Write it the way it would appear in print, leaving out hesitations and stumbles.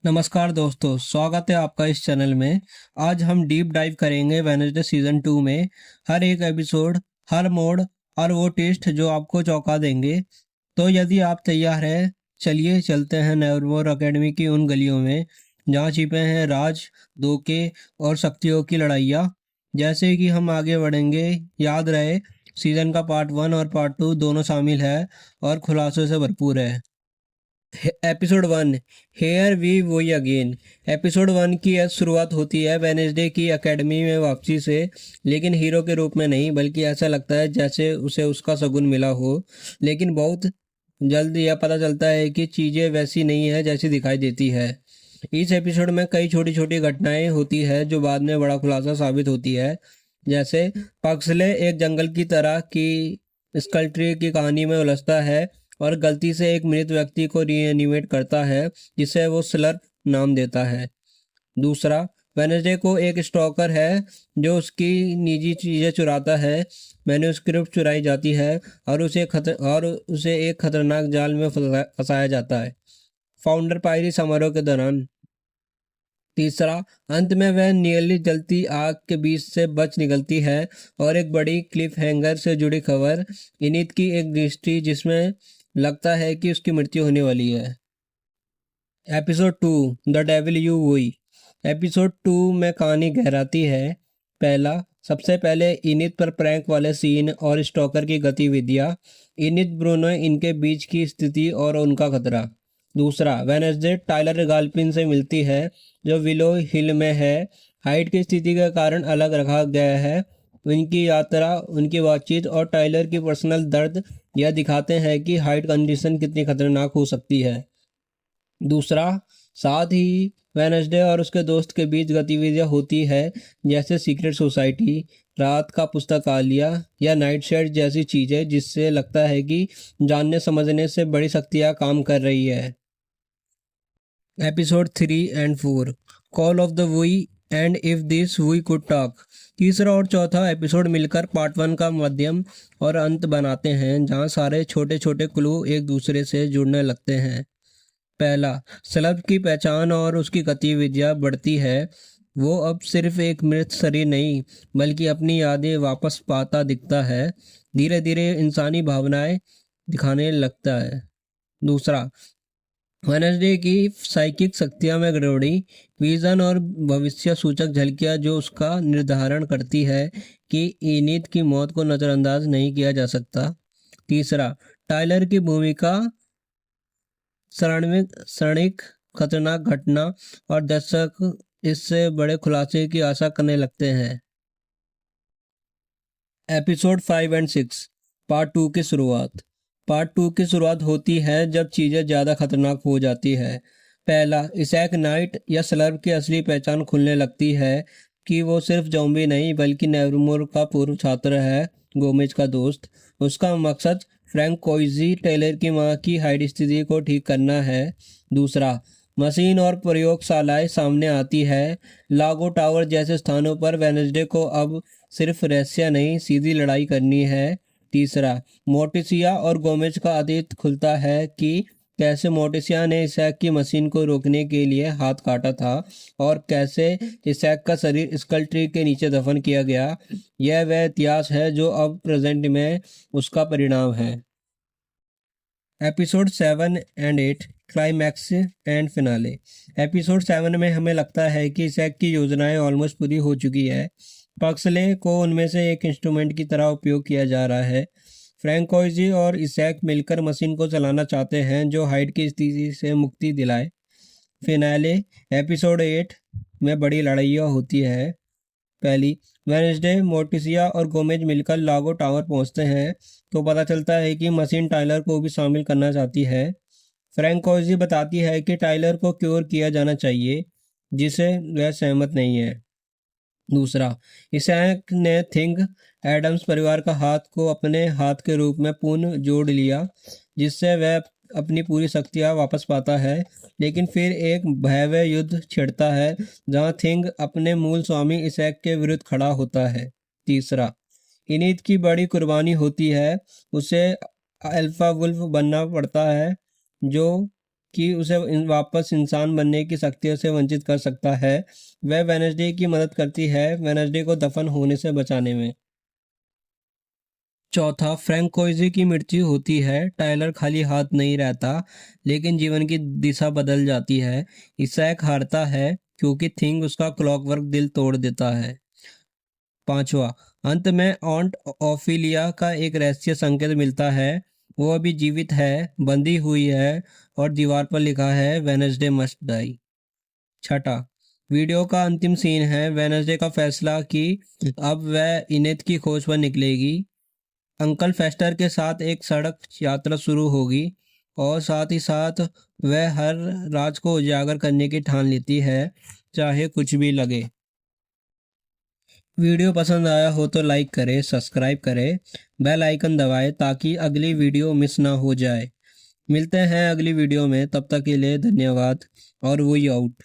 नमस्कार दोस्तों, स्वागत है आपका इस चैनल में। आज हम डीप डाइव करेंगे वेडनेसडे सीजन 2 में। हर एक एपिसोड, हर मोड़ और वो टेस्ट जो आपको चौंका देंगे। तो यदि आप तैयार हैं, चलिए चलते हैं नेवरमोर एकेडमी की उन गलियों में जहाँ छिपे हैं राज, धोखे और शक्तियों की लड़ाइयाँ। जैसे कि हम आगे बढ़ेंगे, याद रहे सीजन का पार्ट 1 और पार्ट 2 दोनों शामिल है और खुलासों से भरपूर है। एपिसोड 1, हेयर वी वही अगेन। एपिसोड 1 की शुरुआत होती है वेनेसडे की एकेडमी में वापसी से, लेकिन हीरो के रूप में नहीं, बल्कि ऐसा लगता है जैसे उसे उसका शगुन मिला हो। लेकिन बहुत जल्द यह पता चलता है कि चीज़ें वैसी नहीं है जैसी दिखाई देती है। इस एपिसोड में कई छोटी छोटी घटनाएं होती है जो बाद में बड़ा खुलासा साबित होती है। जैसे पक्सले एक जंगल की तरह की स्कल ट्री की कहानी में उलझता है और गलती से एक मृत व्यक्ति को रीएनिमेट करता है, जिसे वो स्लर्प नाम देता है। दूसरा, वेनेसडे को एक स्टॉकर है जो उसकी निजी चीज़ें चुराता है। मैन्युस्क्रिप्ट चुराई जाती है और उसे एक खतरनाक जाल में फंसाया जाता है, फाउंडर पायरी समारोह के दौरान। तीसरा, अंत में वह नियली जलती आग के बीच से बच निकलती है और एक बड़ी क्लिफ हैंगर से जुड़ी खबर, इनित की एक दृष्टि जिसमें लगता है कि उसकी मृत्यु होने वाली है। Episode 2, the devil you we. Episode 2 में कहानी गहराती है। पहला, सबसे पहले इनित पर प्रैंक वाले सीन और स्टॉकर की गतिविधियाँ। इनित ब्रूनो इनके बीच की स्थिति और उनका खतरा। दूसरा, वेनेसडे टाइलर गाल्पिन से मिलती है जो विलो हिल में है। हाइट की स्थिति के कारण अलग रखा गया है। उनकी यात्रा, उनकी बातचीत और टाइलर की पर्सनल दर्द यह दिखाते हैं कि हाइट कंडीशन कितनी खतरनाक हो सकती है। दूसरा, साथ ही वेनसडे और उसके दोस्त के बीच गतिविधियां होती है, जैसे सीक्रेट सोसाइटी, रात का पुस्तकालय या नाइट शेड जैसी चीज़ें, जिससे लगता है कि जानने समझने से बड़ी शक्तियां काम कर रही है। Episode 3 and 4, call of the we and if this we could talk. तीसरा और चौथा एपिसोड मिलकर पार्ट 1 का मध्यम और अंत बनाते हैं, जहां सारे छोटे छोटे क्लू एक दूसरे से जुड़ने लगते हैं। पहला, स्लब की पहचान और उसकी गतिविधियां बढ़ती है। वो अब सिर्फ एक मृत शरीर नहीं, बल्कि अपनी यादें वापस पाता दिखता है। धीरे धीरे इंसानी भावनाएं दिखाने लगता है। दूसरा, वेनसडे की साइकिक शक्तियां में गड़बड़ी, विजन और भविष्य सूचक झलकियां जो उसका निर्धारण करती है कि इनित की मौत को नज़रअंदाज नहीं किया जा सकता। तीसरा, टाइलर की भूमिका, क्षणिक खतरनाक घटना और दर्शक इससे बड़े खुलासे की आशा करने लगते हैं। एपिसोड 5 एंड 6, पार्ट 2 की शुरुआत। पार्ट 2 की शुरुआत होती है जब चीज़ें ज़्यादा खतरनाक हो जाती है। पहला, इसैक नाइट या स्लर्प की असली पहचान खुलने लगती है कि वो सिर्फ ज़ॉम्बी नहीं, बल्कि नेवरमोर का पूर्व छात्र है, गोमेज का दोस्त। उसका मकसद फ्रैंक कोइजी, टेलर की मां की हाइड स्थिति को ठीक करना है। दूसरा, मशीन और प्रयोगशालाएं सामने आती है। लागो टावर जैसे स्थानों पर वेनसडे को अब सिर्फ रहस्य नहीं, सीधी लड़ाई करनी है। तीसरा, मोर्टिसिया और गोमेज का अतीत खुलता है कि कैसे मोर्टिसिया ने इसैक की मशीन को रोकने के लिए हाथ काटा था और कैसे इसैक का शरीर स्कल ट्री के नीचे दफन किया गया। यह वह इतिहास है जो अब प्रेजेंट में उसका परिणाम है। Episode 7 and 8, climax and finale. Episode 7 में हमें लगता है कि इसैक की योजनाएं ऑलमोस्ट पूरी हो चुकी है। पक्सले को उनमें से एक इंस्ट्रूमेंट की तरह उपयोग किया जा रहा है। फ्रैंकोइजी और इसैक मिलकर मशीन को चलाना चाहते हैं जो हाइड की स्थिति से मुक्ति दिलाए। फिनाले, एपिसोड 8 में बड़ी लड़ाइयाँ होती है। पहली, वेडनेसडे, मोर्टिसिया और गोमेज मिलकर लागो टावर पहुंचते हैं तो पता चलता है कि मशीन टाइलर को भी शामिल करना चाहती है। फ्रैंकोइजी बताती है कि टाइलर को क्योर किया जाना चाहिए, जिसे वह सहमत नहीं है। दूसरा, इसैक ने थिंग एडम्स परिवार का हाथ को अपने हाथ के रूप में पुनः जोड़ लिया, जिससे वह अपनी पूरी शक्तियाँ वापस पाता है। लेकिन फिर एक भयावह युद्ध छिड़ता है जहाँ थिंग अपने मूल स्वामी इसैक के विरुद्ध खड़ा होता है। तीसरा, इनित की बड़ी कुर्बानी होती है। उसे अल्फा वुल्फ बनना पड़ता है जो कि उसे वापस इंसान बनने की शक्तियों से वंचित कर सकता है। वह वेडनेसडे की मदद करती है वेडनेसडे को दफन होने से बचाने में। चौथा, फ्रैंक कोइजी की मृत्यु होती है। टायलर खाली हाथ नहीं रहता, लेकिन जीवन की दिशा बदल जाती है। इसैक हारता है क्योंकि थिंग उसका क्लॉकवर्क दिल तोड़ देता है। पांचवा, अंत में ऑन्ट ओफिलिया का एक रहस्य संकेत मिलता है। वो अभी जीवित है, बंधी हुई है और दीवार पर लिखा है वेडनेसडे मस्ट डाई। छठा, वीडियो का अंतिम सीन है वेडनेसडे का फैसला कि अब वह इनेथ की खोज पर निकलेगी। अंकल फेस्टर के साथ एक सड़क यात्रा शुरू होगी और साथ ही साथ वह हर राज को उजागर करने की ठान लेती है, चाहे कुछ भी लगे। वीडियो पसंद आया हो तो लाइक करें, सब्सक्राइब करें, बेल आइकन दबाएं ताकि अगली वीडियो मिस ना हो जाए। मिलते हैं अगली वीडियो में, तब तक के लिए धन्यवाद और वी आउट।